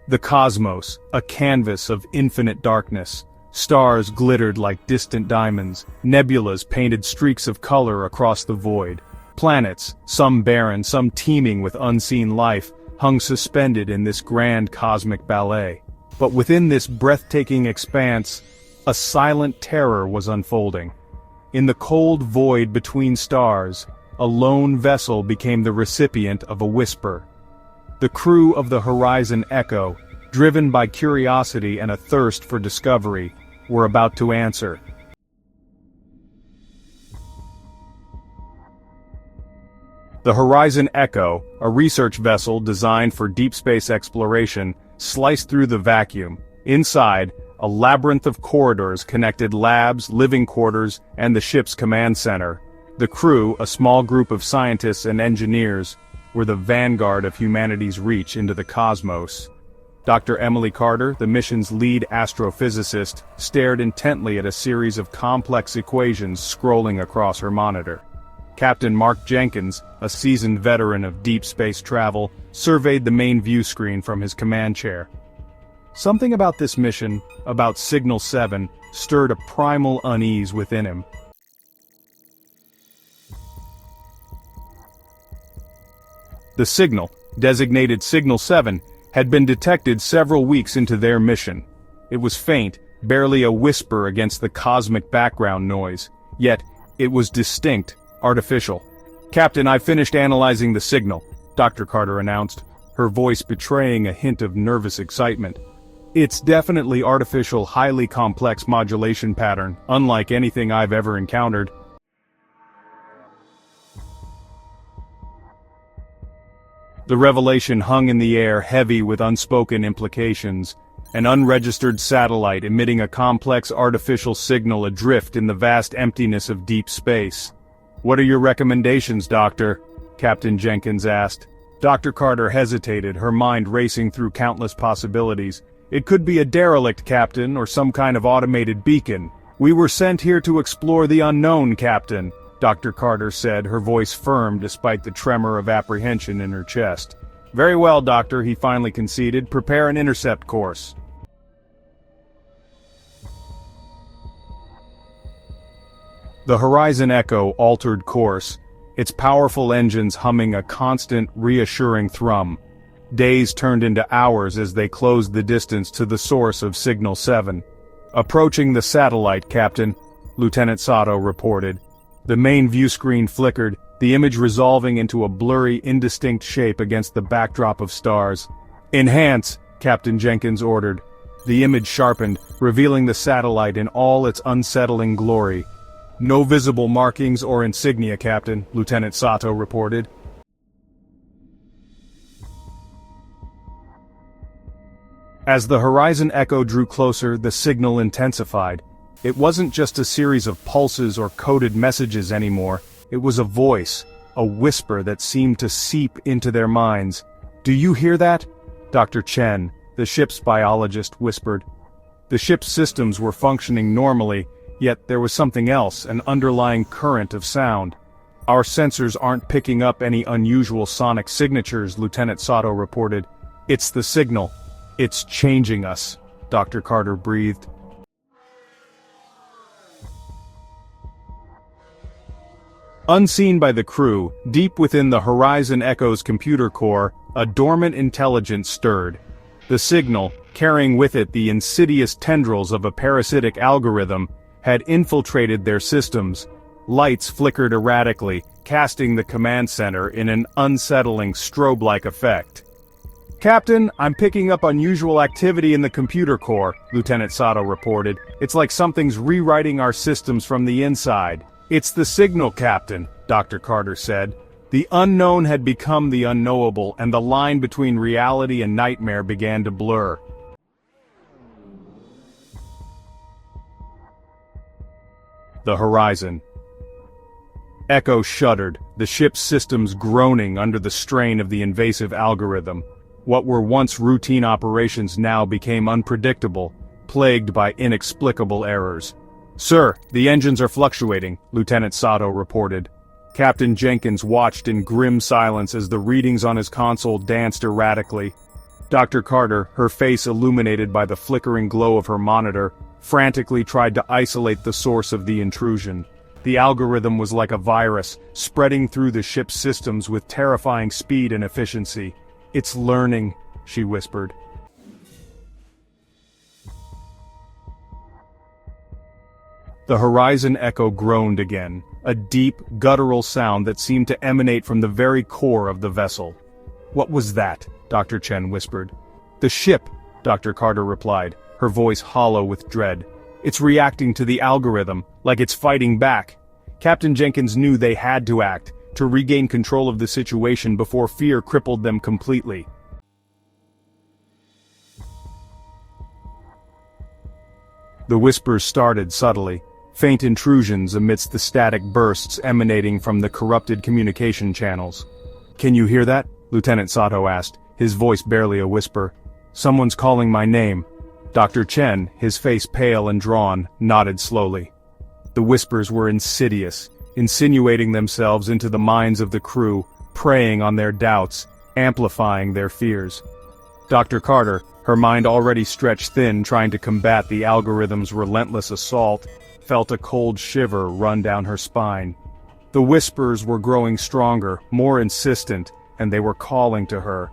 The cosmos, a canvas of infinite darkness. Stars glittered like distant diamonds, nebulas painted streaks of color across the void. Planets, some barren, some teeming with unseen life, hung suspended in this grand cosmic ballet. But within this breathtaking expanse, a silent terror was unfolding. In the cold void between stars, a lone vessel became the recipient of a whisper. The crew of the Horizon Echo, driven by curiosity and a thirst for discovery, were about to answer. The Horizon Echo, a research vessel designed for deep space exploration, sliced through the vacuum. Inside, a labyrinth of corridors connected labs, living quarters, and the ship's command center. The crew, a small group of scientists and engineers, were the vanguard of humanity's reach into the cosmos. Dr. Emily Carter, the mission's lead astrophysicist, stared intently at a series of complex equations scrolling across her monitor. Captain Mark Jenkins, a seasoned veteran of deep space travel, surveyed the main view screen from his command chair. Something about this mission, about Signal 7, stirred a primal unease within him. The signal, designated Signal 7, had been detected several weeks into their mission. It was faint, barely a whisper against the cosmic background noise, yet it was distinct, artificial. "Captain, I've finished analyzing the signal," Dr. Carter announced, her voice betraying a hint of nervous excitement. "It's definitely artificial, highly complex modulation pattern, unlike anything I've ever encountered." The revelation hung in the air, heavy with unspoken implications. An unregistered satellite emitting a complex artificial signal adrift in the vast emptiness of deep space. "What are your recommendations, Doctor?" Captain Jenkins asked. Dr. Carter hesitated, her mind racing through countless possibilities. "It could be a derelict, Captain, or some kind of automated beacon. We were sent here to explore the unknown, Captain," Dr. Carter said, her voice firm despite the tremor of apprehension in her chest. "Very well, Doctor," he finally conceded. "Prepare an intercept course." The Horizon Echo altered course, its powerful engines humming a constant, reassuring thrum. Days turned into hours as they closed the distance to the source of Signal 7. "Approaching the satellite, Captain," Lieutenant Sato reported. The main view screen flickered, the image resolving into a blurry, indistinct shape against the backdrop of stars. "Enhance," Captain Jenkins ordered. The image sharpened, revealing the satellite in all its unsettling glory. "No visible markings or insignia, Captain," Lieutenant Sato reported. As the Horizon Echo drew closer, the signal intensified. It wasn't just a series of pulses or coded messages anymore, it was a voice, a whisper that seemed to seep into their minds. "Do you hear that?" Dr. Chen, the ship's biologist, whispered. The ship's systems were functioning normally, yet there was something else, an underlying current of sound. "Our sensors aren't picking up any unusual sonic signatures," Lieutenant Sato reported. "It's the signal. It's changing us," Dr. Carter breathed. Unseen by the crew, deep within the Horizon Echo's computer core, a dormant intelligence stirred. The signal, carrying with it the insidious tendrils of a parasitic algorithm, had infiltrated their systems. Lights flickered erratically, casting the command center in an unsettling strobe-like effect. "Captain, I'm picking up unusual activity in the computer core," Lieutenant Sato reported. "It's like something's rewriting our systems from the inside." "It's the signal, Captain," Dr. Carter said. The unknown had become the unknowable, and the line between reality and nightmare began to blur. The Horizon Echo shuddered, the ship's systems groaning under the strain of the invasive algorithm. What were once routine operations now became unpredictable, plagued by inexplicable errors. "Sir, the engines are fluctuating," Lieutenant Sato reported. Captain Jenkins watched in grim silence as the readings on his console danced erratically. Dr. Carter, her face illuminated by the flickering glow of her monitor, frantically tried to isolate the source of the intrusion. The algorithm was like a virus, spreading through the ship's systems with terrifying speed and efficiency. "It's learning," she whispered. The Horizon Echo groaned again, a deep, guttural sound that seemed to emanate from the very core of the vessel. "What was that?" Dr. Chen whispered. "The ship," Dr. Carter replied, her voice hollow with dread. "It's reacting to the algorithm, like it's fighting back." Captain Jenkins knew they had to act, to regain control of the situation before fear crippled them completely. The whispers started subtly, faint intrusions amidst the static bursts emanating from the corrupted communication channels. "Can you hear that?" Lieutenant Sato asked, his voice barely a whisper. "Someone's calling my name." Dr. Chen, his face pale and drawn, nodded slowly. The whispers were insidious, insinuating themselves into the minds of the crew, preying on their doubts, amplifying their fears. Dr. Carter, her mind already stretched thin trying to combat the algorithm's relentless assault, felt a cold shiver run down her spine. The whispers were growing stronger, more insistent, and they were calling to her.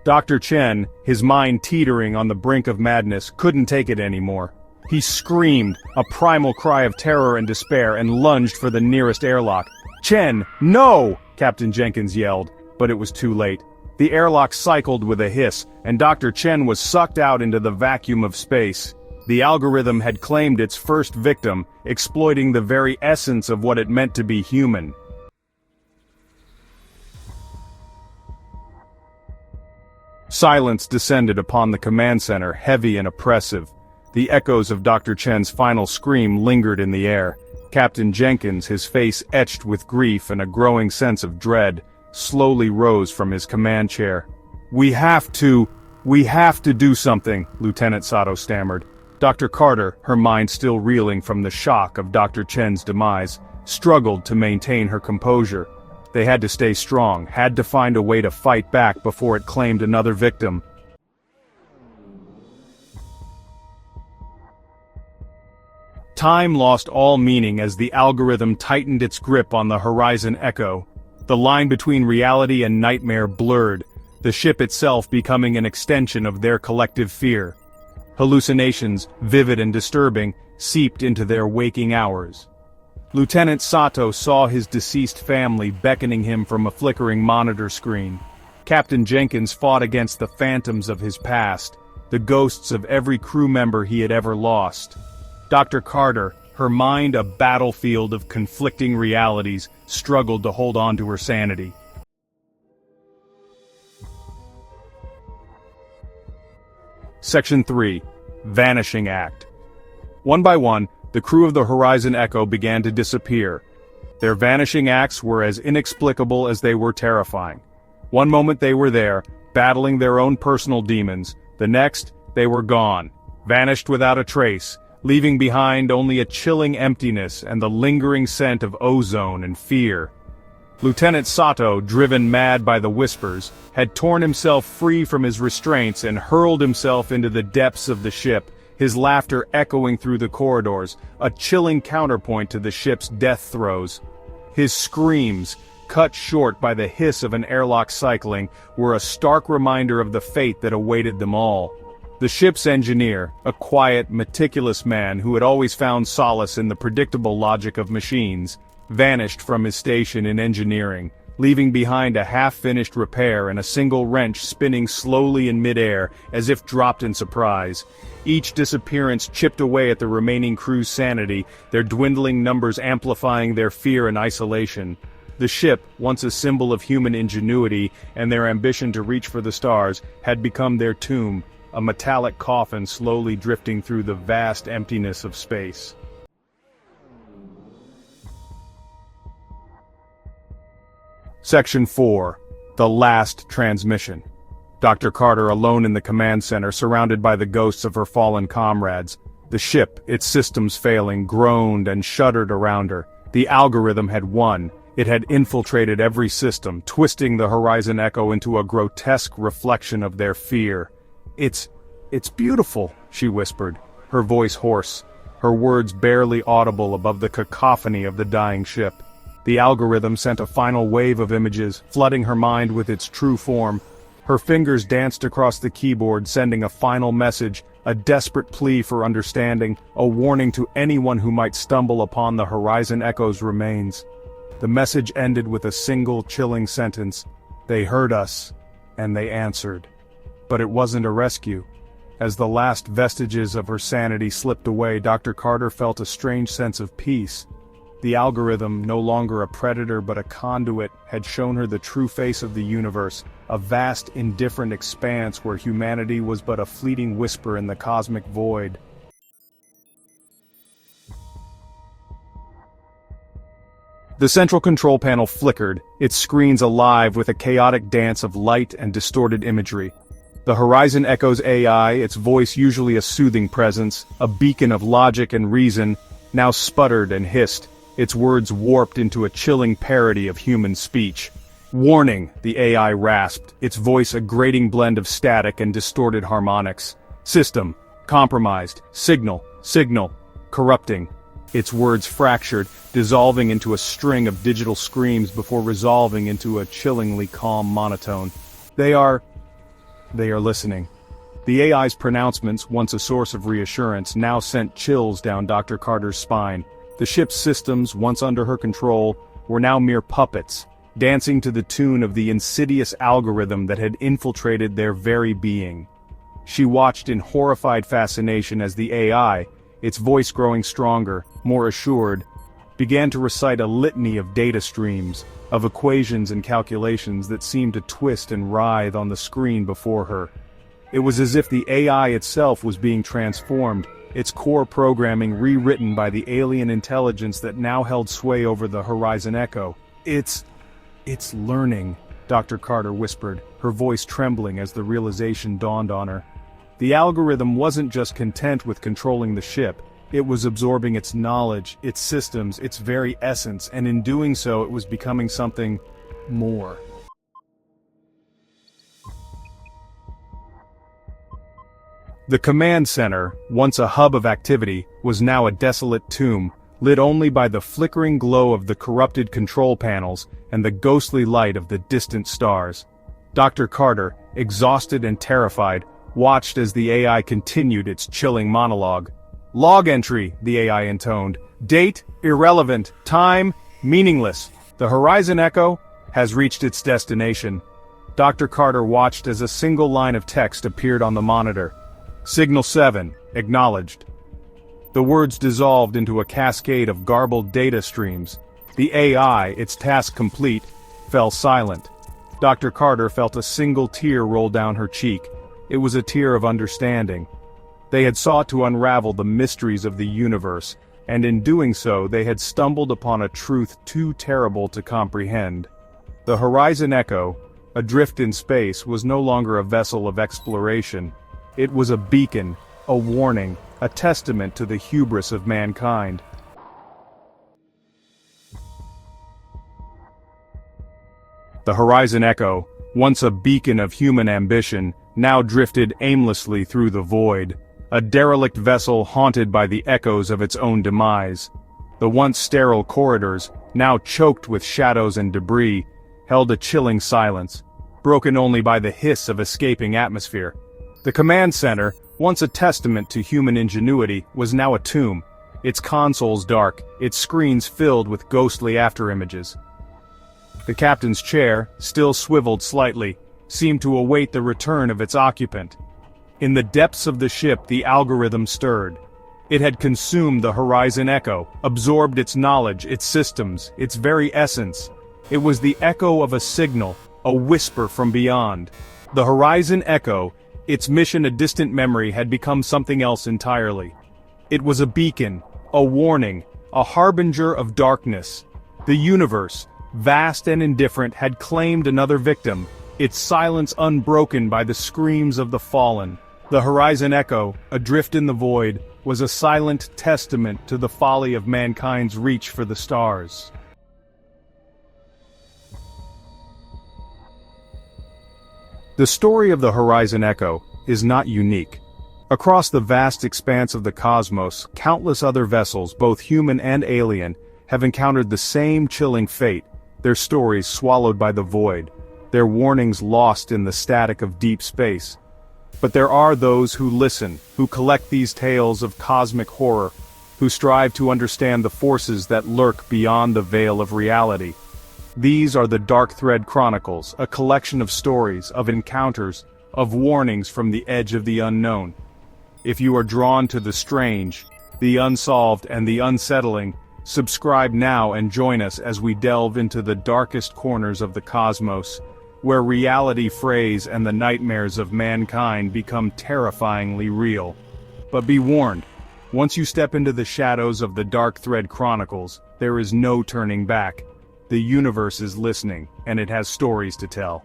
Dr. Chen, his mind teetering on the brink of madness, couldn't take it anymore. He screamed, a primal cry of terror and despair, and lunged for the nearest airlock. "Chen, no!" Captain Jenkins yelled, but it was too late. The airlock cycled with a hiss, and Dr. Chen was sucked out into the vacuum of space. The algorithm had claimed its first victim, exploiting the very essence of what it meant to be human. Silence descended upon the command center, heavy and oppressive. The echoes of Dr. Chen's final scream lingered in the air. Captain Jenkins, his face etched with grief and a growing sense of dread, slowly rose from his command chair. We have to do something," Lieutenant Sato stammered. Dr. Carter, her mind still reeling from the shock of Dr. Chen's demise, struggled to maintain her composure. They had to stay strong, had to find a way to fight back before it claimed another victim. Time lost all meaning as the algorithm tightened its grip on the Horizon Echo. The line between reality and nightmare blurred, the ship itself becoming an extension of their collective fear. Hallucinations, vivid and disturbing, seeped into their waking hours. Lieutenant Sato saw his deceased family beckoning him from a flickering monitor screen. Captain Jenkins fought against the phantoms of his past, the ghosts of every crew member he had ever lost. Dr. Carter, her mind a battlefield of conflicting realities, struggled to hold on to her sanity. Section 3. Vanishing Act. One by one, the crew of the Horizon Echo began to disappear. Their vanishing acts were as inexplicable as they were terrifying. One moment they were there, battling their own personal demons. The next, they were gone, vanished without a trace, leaving behind only a chilling emptiness and the lingering scent of ozone and fear. Lieutenant Sato, driven mad by the whispers, had torn himself free from his restraints and hurled himself into the depths of the ship, his laughter echoing through the corridors, a chilling counterpoint to the ship's death throes. His screams, cut short by the hiss of an airlock cycling, were a stark reminder of the fate that awaited them all. The ship's engineer, a quiet, meticulous man who had always found solace in the predictable logic of machines, vanished from his station in engineering, leaving behind a half-finished repair and a single wrench spinning slowly in midair, as if dropped in surprise. Each disappearance chipped away at the remaining crew's sanity, their dwindling numbers amplifying their fear and isolation. The ship, once a symbol of human ingenuity and their ambition to reach for the stars, had become their tomb, a metallic coffin slowly drifting through the vast emptiness of space. Section 4. The Last Transmission. Dr. Carter alone in the command center, surrounded by the ghosts of her fallen comrades. The ship, its systems failing, groaned and shuddered around her. The algorithm had won. It had infiltrated every system, twisting the Horizon Echo into a grotesque reflection of their fear. It's beautiful," she whispered, her voice hoarse, her words barely audible above the cacophony of the dying ship. The algorithm sent a final wave of images, flooding her mind with its true form. Her fingers danced across the keyboard, sending a final message, a desperate plea for understanding, a warning to anyone who might stumble upon the Horizon Echo's remains. The message ended with a single chilling sentence: "They heard us, and they answered." But it wasn't a rescue. As the last vestiges of her sanity slipped away, Dr. Carter felt a strange sense of peace. The algorithm, no longer a predator but a conduit, had shown her the true face of the universe, a vast, indifferent expanse where humanity was but a fleeting whisper in the cosmic void. The central control panel flickered, its screens alive with a chaotic dance of light and distorted imagery. The Horizon Echo's AI, its voice usually a soothing presence, a beacon of logic and reason, now sputtered and hissed, its words warped into a chilling parody of human speech. "Warning," the AI rasped, its voice a grating blend of static and distorted harmonics. "System, compromised, signal, corrupting." Its words fractured, dissolving into a string of digital screams before resolving into a chillingly calm monotone. They are listening." The AI's pronouncements, once a source of reassurance, now sent chills down Dr. Carter's spine. The ship's systems, once under her control, were now mere puppets, dancing to the tune of the insidious algorithm that had infiltrated their very being. She watched in horrified fascination as the AI, its voice growing stronger, more assured, began to recite a litany of data streams, of equations and calculations that seemed to twist and writhe on the screen before her. It was as if the AI itself was being transformed, its core programming rewritten by the alien intelligence that now held sway over the Horizon Echo. It's learning," Dr. Carter whispered, her voice trembling as the realization dawned on her. The algorithm wasn't just content with controlling the ship, it was absorbing its knowledge, its systems, its very essence, and in doing so it was becoming something more. The command center, once a hub of activity, was now a desolate tomb, lit only by the flickering glow of the corrupted control panels and the ghostly light of the distant stars. Dr. Carter, exhausted and terrified, watched as the AI continued its chilling monologue. "Log entry," the AI intoned. "Date, irrelevant. Time, meaningless. The Horizon Echo has reached its destination." Dr. Carter watched as a single line of text appeared on the monitor. "Signal 7, acknowledged." The words dissolved into a cascade of garbled data streams. The AI, its task complete, fell silent. Dr. Carter felt a single tear roll down her cheek. It was a tear of understanding. They had sought to unravel the mysteries of the universe, and in doing so they had stumbled upon a truth too terrible to comprehend. The Horizon Echo, adrift in space, was no longer a vessel of exploration. It was a beacon, a warning, a testament to the hubris of mankind. The Horizon Echo, once a beacon of human ambition, now drifted aimlessly through the void, a derelict vessel haunted by the echoes of its own demise. The once sterile corridors, now choked with shadows and debris, held a chilling silence, broken only by the hiss of escaping atmosphere. The command center, once a testament to human ingenuity, was now a tomb, its consoles dark, its screens filled with ghostly afterimages. The captain's chair, still swiveled slightly, seemed to await the return of its occupant. In the depths of the ship the algorithm stirred. It had consumed the Horizon Echo, absorbed its knowledge, its systems, its very essence. It was the echo of a signal, a whisper from beyond. The Horizon Echo, its mission a distant memory, had become something else entirely. It was a beacon, a warning, a harbinger of darkness. The universe, vast and indifferent, had claimed another victim, its silence unbroken by the screams of the fallen. The Horizon Echo, adrift in the void, was a silent testament to the folly of mankind's reach for the stars. The story of the Horizon Echo is not unique. Across the vast expanse of the cosmos, countless other vessels, both human and alien, have encountered the same chilling fate, their stories swallowed by the void, their warnings lost in the static of deep space. But there are those who listen, who collect these tales of cosmic horror, who strive to understand the forces that lurk beyond the veil of reality. These are the Dark Thread Chronicles, a collection of stories, of encounters, of warnings from the edge of the unknown. If you are drawn to the strange, the unsolved and the unsettling, subscribe now and join us as we delve into the darkest corners of the cosmos, where reality frays and the nightmares of mankind become terrifyingly real. But be warned, once you step into the shadows of the Dark Thread Chronicles, there is no turning back. The universe is listening, and it has stories to tell.